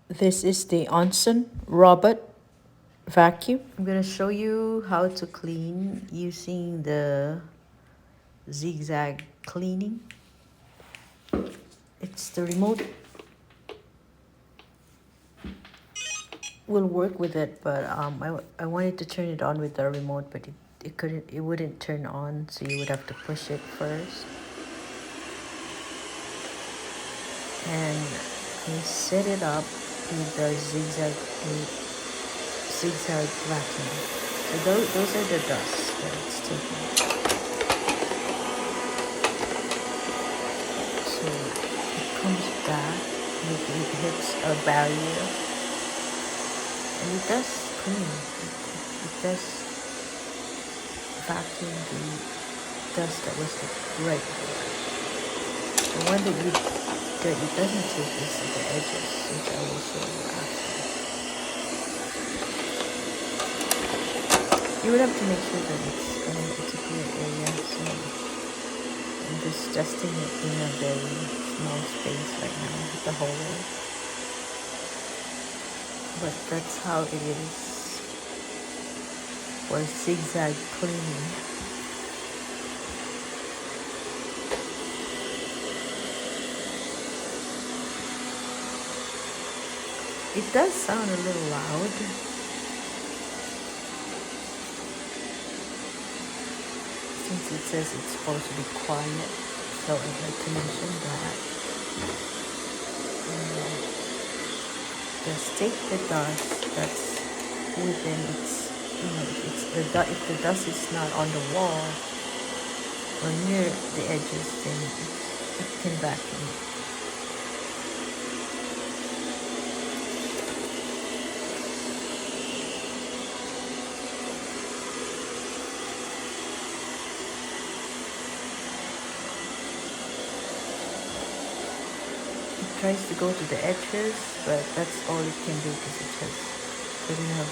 This is the ONSON robot vacuum. I'm going to show you how to clean using the Zigzag cleaning. It's the remote will work with it, but I wanted to turn it on with the remote, but it wouldn't turn on, so you would have to push it first. And you set it up with the zigzag vacuum. So those are the dust that it's taking. So it comes back, it hits a barrier, and it does clean. It does vacuum the dust that was right there. The one that it doesn't take is the edges, which I will show you after. You would have to make sure that it's in a particular area. So I'm just dusting it in a very small space right now with the hole. But that's how it is for zigzag cleaning. It does sound a little loud. Since it says it's supposed to be quiet, so I'd like to mention that. Just take the dust that's within its, if the dust is not on the wall or near the edges, then it can vacuum. Tries to go to the edges, but that's all it can do because it just doesn't have,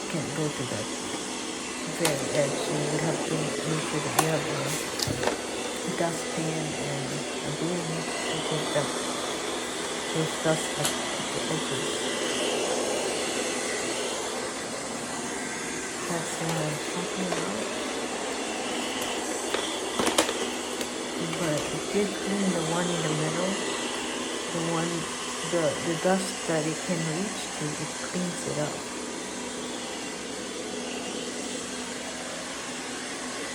can't go to that very edge. So you would have to make sure that you have a dustpan and a broom to take that those dust at the edges. That's what I'm talking about. But it did clean the one in the middle. The dust that it can reach to, it cleans it up.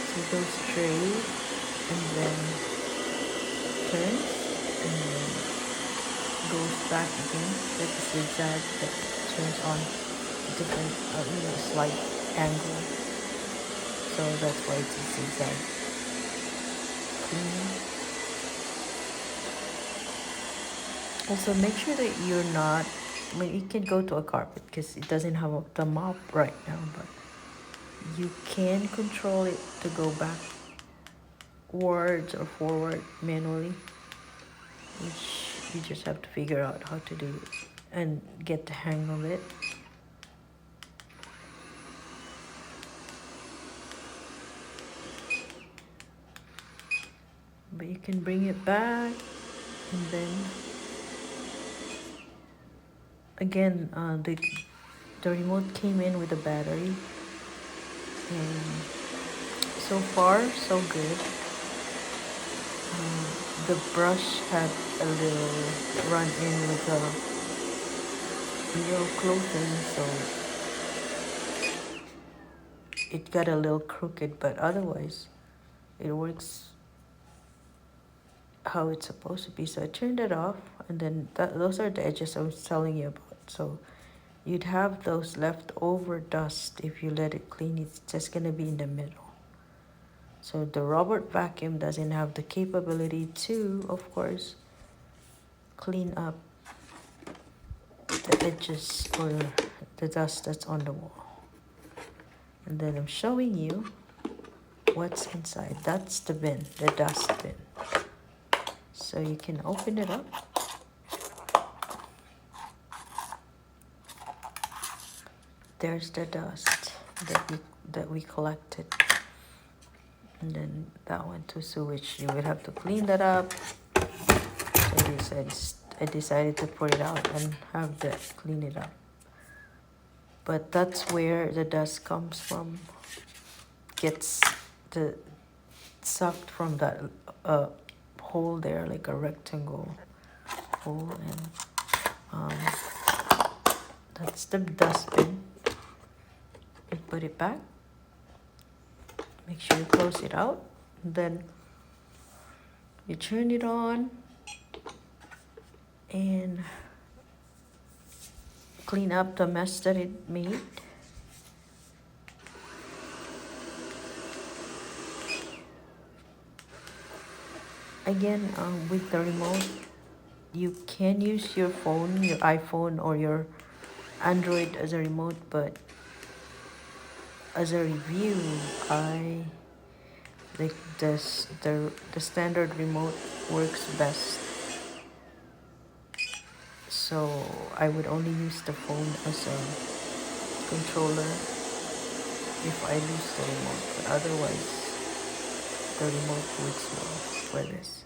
So it goes straight and then turns and then goes back again. Like a zigzag that turns on a different, slight angle. So that's why it's a zigzag cleaning. Also, make sure that you're not, you can go to a carpet because it doesn't have the mop right now, but you can control it to go backwards or forward manually, which you just have to figure out how to do it and get the hang of it. But you can bring it back and then again, the remote came in with a battery, and so far so good. The brush had a little run in with a little clothing, so it got a little crooked, but otherwise it works how it's supposed to be. So I turned it off, and then those are the edges I was telling you about. So you'd have those leftover dust if you let it clean. It's just gonna be in the middle. So the robot vacuum doesn't have the capability to, of course, clean up the edges or the dust that's on the wall. And then I'm showing you what's inside. That's the bin, the dust bin. So you can open it up. There's the dust that we collected. And then that one too, so which you would have to clean that up. So you said I decided to put it out and have that clean it up. But that's where the dust comes from. Gets the sucked from that hole there, like a rectangle hole, and that's the dustbin. You put it back. Make sure you close it out. And then you turn it on and clean up the mess that it made. Again, with the remote, you can use your phone, your iPhone or your Android as a remote, but as a review, I like this the standard remote works best. So I would only use the phone as a controller if I lose the remote, but otherwise the remote works well for this.